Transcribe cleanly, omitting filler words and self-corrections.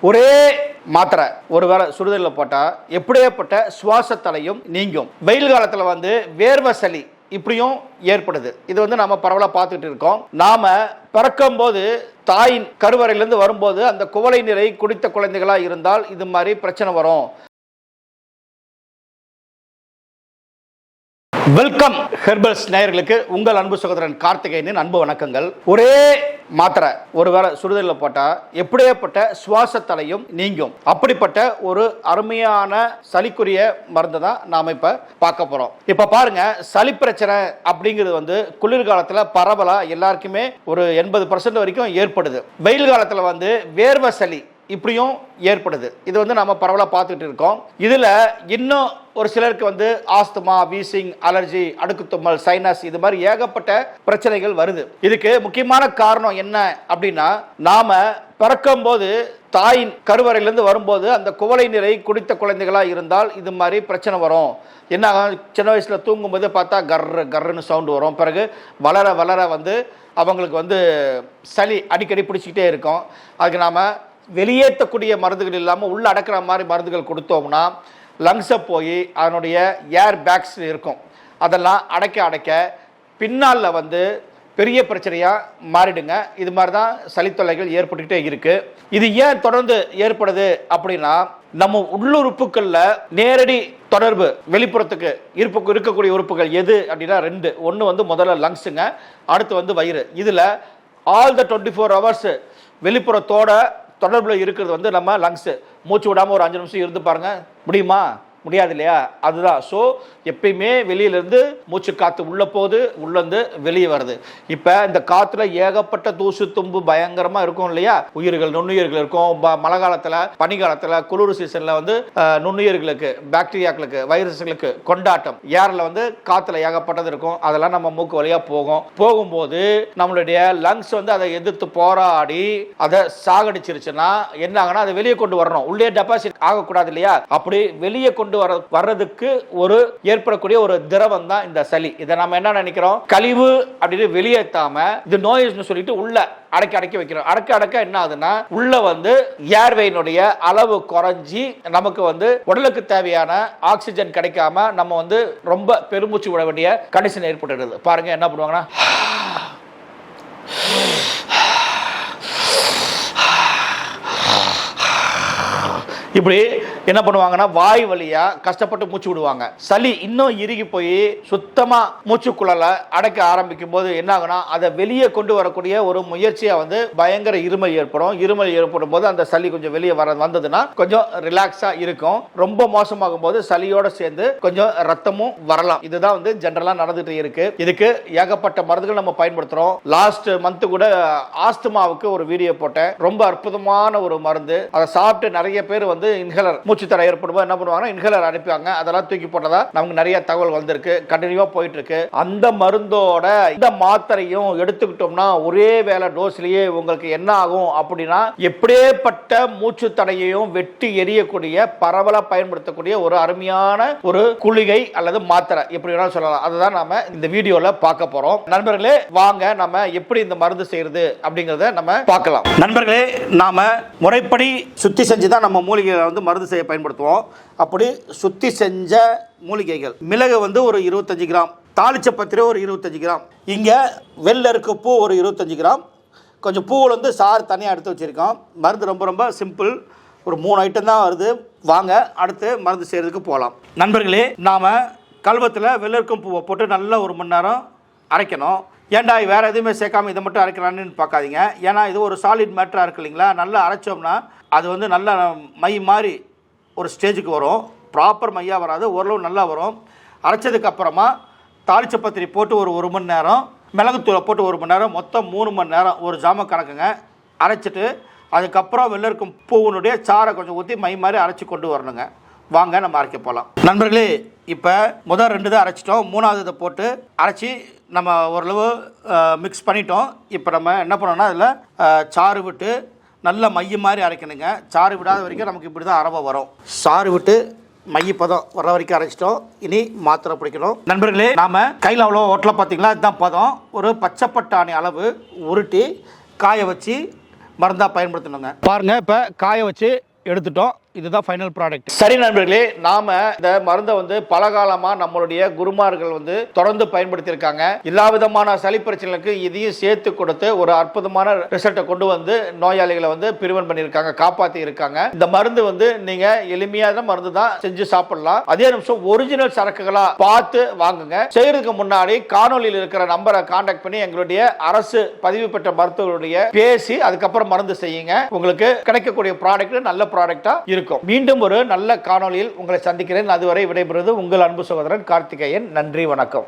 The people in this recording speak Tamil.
ஒரே மாத்திரை ஒருவேளை சுடுதலில் போட்டால் எப்படியேப்பட்ட சுவாச தலையும் நீங்கும். வெயில் காலத்தில் வேர்வை சளி இப்படியும் ஏற்படுது. இது நம்ம பரவலாக பார்த்துட்டு இருக்கோம். நாம பிறக்கும் போது தாயின் கருவறையிலிருந்து வரும்போது அந்த குவளை நீரை குடித்த குழந்தைகளா இருந்தால் இது மாதிரி பிரச்சனை வரும். வெல்கம் ஹெர்பல்ஸ் நேயர்களுக்கு உங்கள் அன்பு சகோதரன் கார்த்திகேயனின் அன்பு வணக்கங்கள். ஒரே மாத்திரை ஒருவேளை சுடுதலில் போட்டால் எப்படியேப்பட்ட சுவாச தலையும் நீங்கும். அப்படிப்பட்ட ஒரு அருமையான சளிக்குரிய மருந்து தான் நாம் இப்போ பார்க்க போகிறோம். இப்போ பாருங்க, சளி பிரச்சனை அப்படிங்கிறது குளிர்காலத்தில் பரவலாக எல்லாருக்குமே ஒரு 80% வரைக்கும் ஏற்படுது. வெயில் காலத்தில் வேர்வை சளி இப்படியும் ஏற்படுது. இது நம்ம பரவலாக பார்த்துட்டு இருக்கோம். இதில் இன்னும் ஒரு சிலருக்கு ஆஸ்துமா, வீசிங், அலர்ஜி, அடுக்கு தும்மல், சைனஸ் இது மாதிரி ஏகப்பட்ட பிரச்சனைகள் வருது. இதுக்கு முக்கியமான காரணம் என்ன அப்படின்னா, நாம பிறக்கும் போது தாயின் கருவறையிலிருந்து வரும்போது அந்த குவளை நீரை குடித்த குழந்தைகளா இருந்தால் இது மாதிரி பிரச்சனை வரும். என்ன, சின்ன வயசுல தூங்கும்போது பார்த்தா கர்ரு கர்ருன்னு சவுண்டு வரும். பிறகு வளர வளர அவங்களுக்கு சளி அடிக்கடி பிடிச்சிக்கிட்டே இருக்கும். அதுக்கு நாம வெளியேற்றக்கூடிய மருந்துகள் இல்லாமல் உள்ள அடக்கிற மாதிரி மருந்துகள் கொடுத்தோம்னா லங்ஸை போய் அதனுடைய ஏர் பேக்ஸ் இருக்கும், அதெல்லாம் அடைக்க பின்னால் பெரிய பிரச்சனையாக மாறிடுங்க. இது மாதிரி தான் சளித்தொல்லைகள் ஏற்பட்டுக்கிட்டே இருக்கு. இது ஏன் தொடர்ந்து ஏற்படுது அப்படின்னா, நம்ம உள்ளுறுப்புகளில் நேரடி தொடர்பு வெளிப்புறத்துக்கு இருக்கக்கூடிய உறுப்புகள் எது அப்படின்னா ரெண்டு. ஒன்று முதல்ல லங்ஸுங்க, அடுத்து வயிறு. இதில் ஆல் த 24 hours வெளிப்புறத்தோட தொடர்பில் இருக்கிறது நம்ம லங்ஸு. மூச்சு விடாமல் ஒரு 5 நிமிஷம் இருந்து பாருங்க, முடியுமா? முடியாது இல்லையா? அதுதான். ஸோ எப்பயுமே வெளியிலேருந்து மூச்சு காற்று உள்ளே போகுது, உள்ளேருந்து வெளியே வருது. இப்போ இந்த காற்றுல ஏகப்பட்ட தூசு தும்பு பயங்கரமாக இருக்கும் இல்லையா? உயிர்கள், நுண்ணுயிர்கள் இருக்கும். மழை காலத்தில், பனிக்காலத்தில், குளிர் சீசனில் நுண்ணுயிர்களுக்கு, பாக்டீரியாக்களுக்கு, வைரஸ்களுக்கு கொண்டாட்டம். ஏரில் காற்றுல ஏகப்பட்டது இருக்கும். அதெல்லாம் நம்ம மூக்கு வழியாக போகும்போது நம்மளுடைய லங்ஸ் அதை எதிர்த்து போராடி அதை சாகடிச்சிருச்சுன்னா என்ன ஆகுனா, அதை வெளியே கொண்டு வரணும். உள்ளே டெபாசிட் ஆகக்கூடாது இல்லையா? அப்படி வெளியே கொண்டு வர்றதுக்கு ஒரு ஏற்படக்கூடிய ஒரு திரவம் தான் இந்த சளி. இதை நம்ம என்ன நினைக்கிறோம், கழிவு அப்படின்னு வெளியேற்றாம இது நோய்னு சொல்லிட்டு உள்ள அடக்கி வைக்கிறோம். அடக்க என்ன ஆகுதுன்னா, உள்ள ஏர்வேனுடைய அளவு குறைஞ்சி நமக்கு உடலுக்கு தேவையான ஆக்சிஜன் கிடைக்காம நம்ம ரொம்ப பெருமூச்சு விட வேண்டிய கண்டிஷன் ஏற்படுகிறது. பாருங்க என்ன பண்ணுவாங்கன்னா, இப்படி என்ன பண்ணுவாங்கன்னா வாய் வழியா கஷ்டப்பட்டு மூச்சு விடுவாங்க. சளி இன்னும் இறுகி போய் சுத்தமா மூச்சுக்குழல அடைக்க ஆரம்பிக்கும் போது என்ன ஆகுனா, அதை வெளியே கொண்டு வரக்கூடிய ஒரு முயற்சியா பயங்கர இருமல் ஏற்படும். இருமல் ஏற்படும் போது அந்த சளி கொஞ்சம் வெளியே வந்ததுன்னா கொஞ்சம் ரிலாக்ஸா இருக்கும். ரொம்ப மோசமாகும் போது சளியோட சேர்ந்து கொஞ்சம் ரத்தமும் வரலாம். இதுதான் ஜெனரலா நடந்துட்டு இருக்கு. இதுக்கு ஏகப்பட்ட மருந்துகள் நம்ம பயன்படுத்துறோம். லாஸ்ட் மந்த் கூட ஆஸ்துமாவுக்கு ஒரு வீடியோ போட்டேன். ரொம்ப அற்புதமான ஒரு மருந்து. அதை சாப்பிட்டு நிறைய பேர் இன்ஹேலர் மூச்சு தடை ஏற்படும் என்ன பண்ணுவாங்கன்னா, இன்ஹேலர் அனுப்பிவாங்க. அதெல்லாம் தூக்கி போட்டதா நமக்கு நிறைய தகவல் வந்திருக்கு. கண்டினியூவா போயிட்டு இருக்கு. அந்த மருந்தோட இந்த மாத்திரையும் எடுத்துக்கிட்டோம்னா ஒரே வேலை டோஸ்லயே உங்களுக்கு என்ன ஆகும் அப்படின்னா, எப்படியேப்பட்ட மூச்சு தடையையும் வெட்டி எரியக்கூடிய பரவலா பயன்படுத்தக்கூடிய ஒரு அருமையான ஒரு குளிகை அல்லது மாத்திரை எப்படி வேணாலும் சொல்லலாம். அதுதான் நாம இந்த வீடியோல பார்க்க போறோம். நண்பர்களே, வாங்க நம்ம எப்படி இந்த மருந்து செய்யறது அப்படிங்கறத நம்ம பார்க்கலாம். நண்பர்களே, நாம முறைப்படி சுத்தி செஞ்சு தான் நம்ம மூலிகை மருந்து செய்ய பயன்படுத்துவோம். அப்படி சுத்தி செஞ்ச மூலிகைகள், மிளகு ஒரு 25 கிராம், தாளிச்ச பத்திரை ஒரு 25 கிராம், இங்க வெள்ளை இருக்க பூ ஒரு 25 கிராம், கொஞ்சம் பூவில் சாறு தனியாக எடுத்து வச்சிருக்கோம். மருந்து ரொம்ப ரொம்ப சிம்பிள். ஒரு 3 ஐட்டம் தான் வருது. வாங்க அடுத்து மருந்து செய்யறதுக்கு போகலாம். நண்பர்களே, நாம கல்வத்தில் வெள்ளை இருக்கும் பூவை போட்டு நல்லா 1 மணி நேரம் அரைக்கணும். ஏன்டா வேற எதுவுமே சேர்க்காம இதை மட்டும் அரைக்கிறான்னு பார்க்காதீங்க. ஏன்னா இது ஒரு சாலிட் மேட்டரா இருக்கு இல்லைங்களா? நல்லா அரைச்சோம்னா அது நல்ல மை மாதிரி ஒரு ஸ்டேஜுக்கு வரும். ப்ராப்பர் மையாக வராது, ஓரளவு நல்லா வரும். அரைச்சதுக்கு அப்புறமா தாளிச்ச பத்திரி போட்டு ஒரு 1 மணி நேரம், மிளகுத்தூளை போட்டு 1 மணி நேரம், மொத்தம் 3 மணி நேரம் ஒரு ஜாம கணக்குங்க அரைச்சிட்டு, அதுக்கப்புறம் வெள்ளை இருக்கும் பூவினுடைய சாரை கொஞ்சம் ஊற்றி மை மாதிரி அரைச்சி கொண்டு வரணுங்க. வாங்க நம்ம அரைக்க போகலாம். நண்பர்களே, இப்போ முதல் 2 தான் அரைச்சிட்டோம். 3வது இதை போட்டு அரைச்சி நம்ம ஓரளவு மிக்ஸ் பண்ணிட்டோம். இப்போ நம்ம என்ன பண்ணோம்னா, அதில் சாறு விட்டு நல்ல மைய மாதிரி அரைக்கணுங்க. சாறு விடாத வரைக்கும் நமக்கு இப்படி தான் அரவை வரும். சாறு விட்டு மையப்பதம் வர வரைக்கும் அரைச்சிட்டோம். இனி மாத்திரை பிடிக்கணும். நண்பர்களே, நாம கையில் அவ்வளோ ஓட்டல பார்த்தீங்களா? இதுதான் பதம். ஒரு பச்சை பட்டாணி அளவு உருட்டி காய வச்சு மருந்தா பயன்படுத்தணுங்க. பாருங்க, இப்ப காய வச்சு எடுத்துட்டோம். இதுதான் ஃபைனல் ப்ராடக்ட். சரி நண்பர்களே, நாம இந்த மருந்தை வந்து பல காலமா நம்மளுடைய குருமார்கள் வந்து தொடர்ந்து பயன்படுத்தி இருக்காங்க. எல்லா விதமான சளி பிரச்சனைகளுக்கு இதையும் சேர்த்து கொடுத்து ஒரு அற்புதமான ரிசல்ட்டை கொண்டு வந்து நோயாளிகளை வந்து பிரிவென்ட் பண்ணியிருக்காங்க, காப்பாற்றி இருக்காங்க. இந்த மருந்து வந்து நீங்க எளிமையான மருந்து தான், செஞ்சு சாப்பிடலாம். அதே நிமிஷம் ஒரிஜினல் சரக்குகளா பார்த்து வாங்குங்க. செய்யறதுக்கு முன்னாடி காணொலியில் இருக்கிற நம்பரை கான்டாக்ட் பண்ணி எங்களுடைய அரசு பதிவு பெற்ற மருத்துவருடைய பேசி அதுக்கப்புறம் மருந்து செய்யுங்க. உங்களுக்கு கிடைக்கக்கூடிய ப்ராடக்ட் நல்ல ப்ராடக்டா இருக்கும். மீண்டும் ஒரு நல்ல காணொளியில் உங்களை சந்திக்கிறேன். அதுவரை விடைபெறுவது உங்கள் அன்பு சகோதரன் கார்த்திகேயன். நன்றி, வணக்கம்.